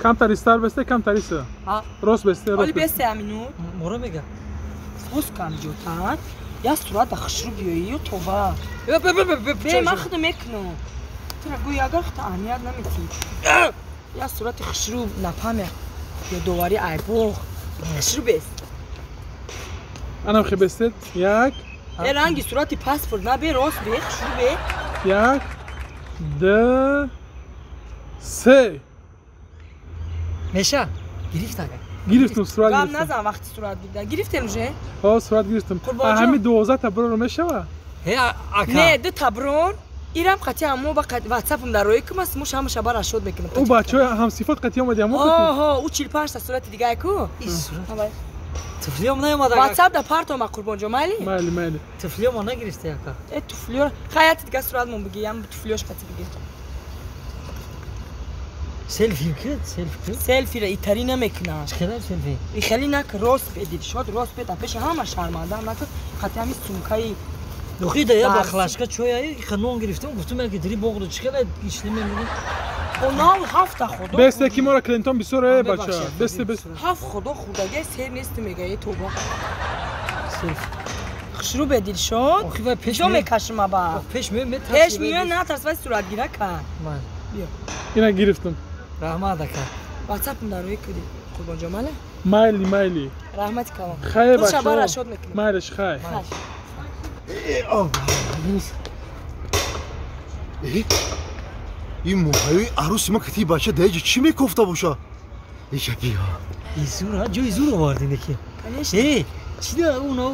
کم تریستر بسته کم تریسته راست بسته ولی بسته امینو مورا میگه بس کم جوتان یا صورت خشرو بیایی و توبه به ما خود میکنو ترا گوی اگر خود اهمیت نمیتی یا صورت خشرو نفهمه یا دواری ایبوغ خشرو بست انا خی بسته یک رنگی صورتی پاسپورت نه به راست به خشرو به یک دو سه میشه گرفت اگه گرفتم صورت گام گرفتم نزن وقتی صورت دیده گرفتم جه ها صورت گرفتم همین 12 تا برو میشه هی اکا نه دو تبرون ایرم قطعی همو با واتساپم در روی کم است موش همه شبا را شد میکنم او بچه هم صفات قطعی اومدی همو آها او 45 تا صورت دیگه ایکو این صورت تفلی هم نیومد واتساپ در پارتو ما قربان جو مالی مالی تفلی هم نگرفته اکا ای تفلیو خیاط دیگه صورت مون بگیم تفلیوش قطعی بگیم سلفی کرد سلفی را ایتری نمیکنه چقدر سلفی ای خیلی نک راست بدید شد راست بده پیش همه شرمنده نک قطعی همین سومکای دخی ده یا بخلاشکا چویایی خنون گرفتم گفتم اگه دری بغل چقدر ایشلی میگم اونال هفت خدا بسته کی مورا کلینتون بسوره بچه بسته هفت خدا خداگه سر نیست میگه ای توبه سلفی خشرو بدید شد آخی و پیش جو میکشم با پیش می پیش میان نه ترس وای صورت گیره کن من بیا اینا گرفتم رحمت اکا واتساپم در روی کدی قربان جماله مالی رحمت کنم خیر تو شبا را بچه شد میکنم مالش خیر این موهای عروس ما کتی بچه دیگه چی میکفته باشه ایشه بیا ایزور ها جو ایزور آوردی نکی ای چی ده اونو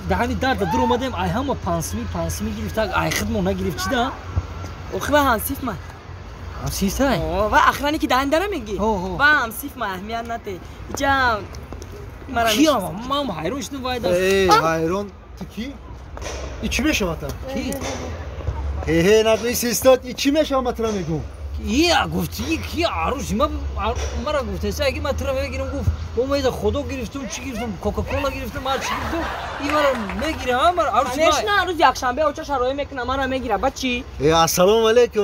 دهانی درد در اومدیم ای همه پانسمی گرفت ای خدمو نگرفت چی ده اخوه همسیف من همسیف تای و اخرانی که دهنده را میگی و همسیف من اهمیت نده ایجا مرا کی هم حیرون شدم باید ای حیرون تو کی؟ ای چی میشه مطمئن؟ کی؟ هی نقلی سیستاد ای چی میشه مطمئن میگم؟ یا گفتی کی عروس مرا گفته سه اگه مطرح بگیرم گفت اومد خدا گرفتم چی گرفتم کوکاکولا گرفتم هر چی گرفتم این مرا میگیره ها مرا عروس نه روز یکشنبه اوچا شروع میکنه مرا میگیره بچی ای السلام علیکم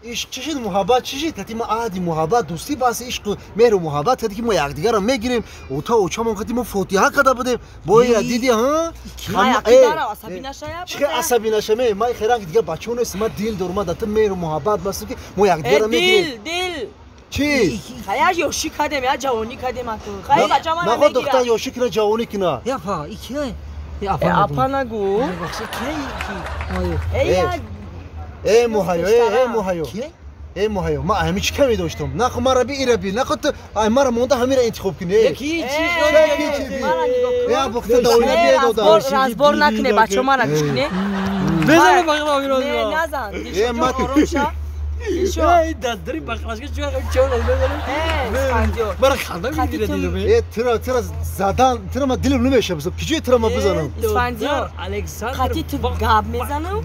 عشق چشید محبت چشید تاتی ما عادی محبت دوستی باس عشق مهر و محبت تاتی که ما یکدیگر را میگیریم اوتا اوچا ما کتی ما فوتیها کرده بودیم بوی دیدی ها ما یکدیگر را عصبی نشه چه عصبی نشه ما خیران دیگه بچه‌ها نیست ما دیل دور ما دات مهر و محبت باس که ما یکدیگر را میگیریم دیل چی خیلی یوشی کردیم یا جوانی کردیم تو خیلی بچه ما را میگیره میگیره دختر یوشی کنه جوانی کنه یا پا ای کیه اپا نگو بخشه کی ای موهایو ای موهایو ما همین چی کمی داشتم نه خو مرا بی ایربی نه خود مرا مونده همین را انتخاب کنی کی یا بخته داوری بیاد رازبار نکنه بچه ما را گوش کنه بزنه بغلا میرا نه نزن دیشو جو آروم شا دیشو ای دادری بغلاشکا چون اسفندیو مرا خنده میگیره دیدم ای ترا زدن ترا ما دلم نمیشه بس کجای ترا ما بزنم اسفندیو الکساندر خاطی تو گاب میزنم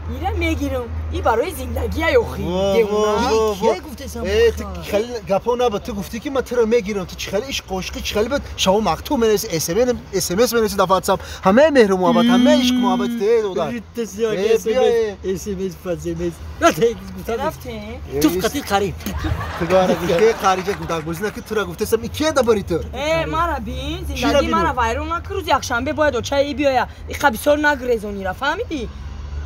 میرم میگیرم این برای زندگی یوخی کی گفته سام ای تو خیلی گپا نبود تو گفتی که من ترا میگیرم تو چه خیلی عشق عشقی چه خیلی بود شما مکتوب میرسی اس ام اس میرسی در واتساپ همه مهر و محبت همه عشق محبت ته دادن اس ام اس فاطمه نه تو قتی قریب تگاره که خارجه گودا گزینه که ترا گفته سم کی دبری تو مرا بین زندگی مرا وایرون نکرو یکشنبه باید و چای بیایا این خبیسور نگریزونی را فهمیدی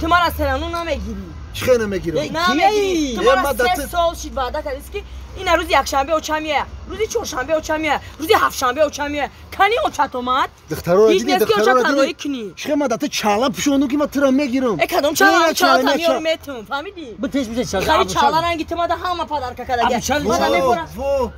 تو مرا سرانو نمیگیری چخه نمیگیرم نمیگیری تو مرا 3 سال شد وعده کردی که این روز یکشنبه اوچا میه روزی چهارشنبه اوچا میه روزی هفتشنبه اوچا میه کنی اوچا تومات دخترا را دیدی دخترا را دیدی چخه ما دت چالا پشونو که ما ترا میگیرم کدوم چالا میارم میتون فهمیدی بتش میشه خیلی چالا رنگی تو ما همه پدر کردی ما میپورم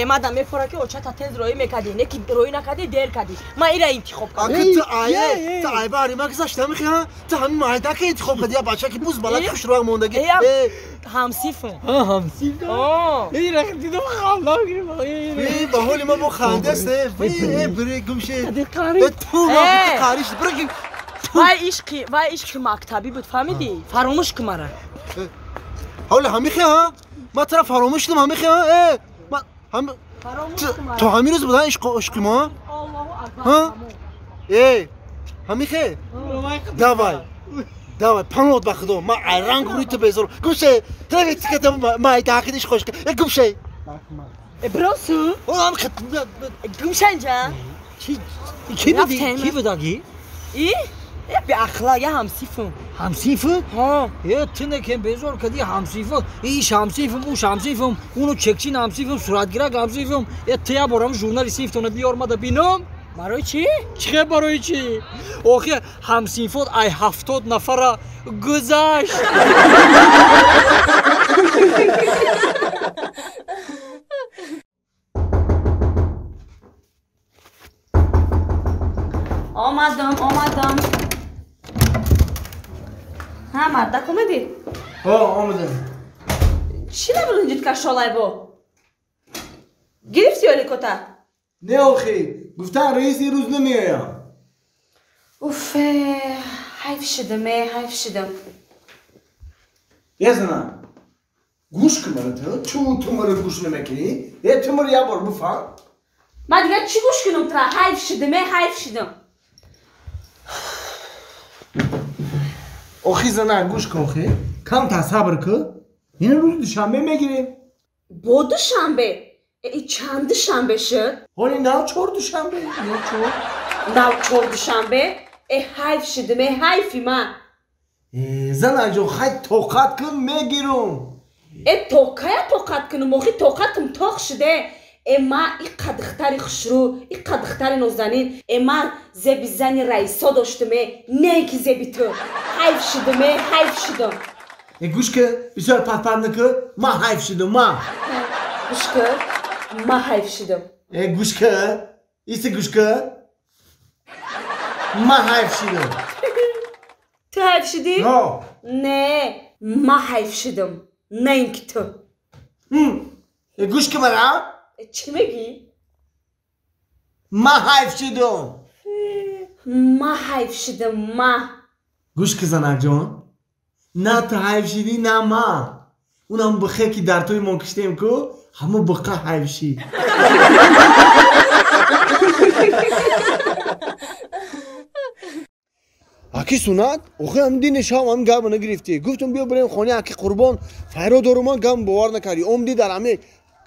مادام میپورا که اوچا تا تز روی میکردی نه کی روی نکردی دیر کردی ما اینا انتخاب کردم تو آیه باری ما گذاشتم میخوام تو همین مایدا که انتخاب کردی بچه که بوز بالا خوش رو موندگی همسیف همسیف این رخ دیدم خالدا میگیرم ای به حال ما خنده است ای بری گمشه تو کاریش برگی وای عشق مکتبی بود فهمیدی فراموش کن مرا حالا همیخه ما طرف فراموش کنم همیخه هم تو همین روز بودن عشق ما الله اکبر ای همیخه давай панот ба худо ман айран гурито безор гуше тревитиката май таақидиш хошка гуше براسو اون خط گوشنجا کی رفتن. کی بداگی ای به اخلاق همسیفم همسیفه ها یا تنه که بزور کدی همسیفه ایش همسیفم اوش همسیفم اونو چکچین همسیفم صورتگیرک همسیفم یا تیا برام ژورنالیست اونو بیار ما ببینم برای چی؟ چه برای چی آخه همسیفات ای 70 نفر گذشت آمدم ها مرد کمدی آمدم چی نبودید که شالای با گرفتی ولی کتا نه آخی گفتن رئیس این روز نمیایم اوف حیف شدم یزنا گوش کمره تو مرا گوش نمیکنی یه تو مرا یه بار بفهم من دیگه چی گوش کنم ترا حیف شدم آخی زنه گوش کن خی کم تا صبر که این روز دوشنبه میگیریم با دوشنبه ای چند شنبه شد؟ حالی نه چهار دوشنبه نه چهار دوشنبه ای حیف حیفی من زنه جو خیلی توقت کن میگیرم ای توقت کنم آخی توقتم توق شده ای ما ای قدختری خشرو ای قدختری نازنین ای ما زبی زنی رئیسا داشتمه نه که زبی تو حیف شدم گوش که بسیار پت نکه ما حیف شدم ما گوش که ما حیف شدم گوش که ایسته گوش که ما حیف شدم تو حیف شدی؟ نه ما حیف شدم نه اینکه تو گوش که مرا چی میگی؟ ما حیف شدم ما حیف شدم ما گوش که زنک جان نه تو حیف شدی نه ما اونم بخیر که در توی ما کشتیم که همه بقا حیف شی اکی سنت اوخه هم دین شام هم گام نگرفتی گفتم بیا بریم خونه اکی قربان فراد دورمان گام باور نکردی عمدی در همه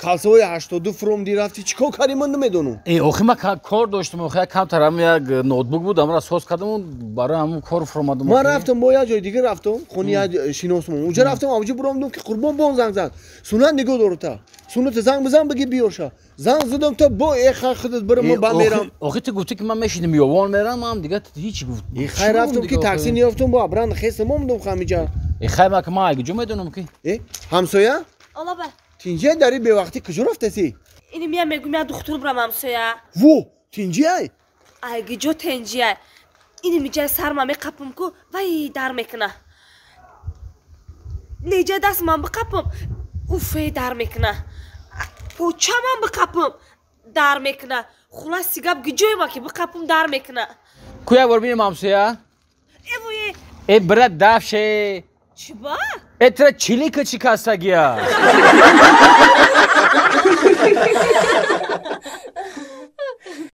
کالسوی 82 فروم دی رفتی چیکار کردی من نمیدونم ای آخه من کار داشتم آخه کم ترم یک نوتبوک بود امروز ساز کردم و برای همون کار فرم آمدم من رفتم با یه جای دیگه رفتم خونه شیناسم اونجا رفتم آبجی برام که قربان بون زنگ زد سنت نگاه دورتا سنت زنگ بزن بگی بیاشا زنگ زدم تا با ای خودت برم من با میرم آخه تو گفتی که من میشینم یوان میرم هم دیگه هیچ گفت ای خیر رفتم که تاکسی نیافتم با برند خیس موندم خمیجا ای خیر ما که ما اگه جو میدونم که ای همسایه الله با تینجه داری به وقتی کجا رفتی اینی میام میگم یا دکتر برام همسایه وو تینجه اگه جو تنجیه اینی میجای سرما میقپم کو وای در میکنه نیجا دست من بقپم اوفه در میکنه پوچه من بقپم در میکنه خلاص سیگاب گجوی ما که بقپم در میکنه کویا بر بینم همسایه ای وای ای برات دافشه چی با؟ اترا چیلی که چی کاستا گیا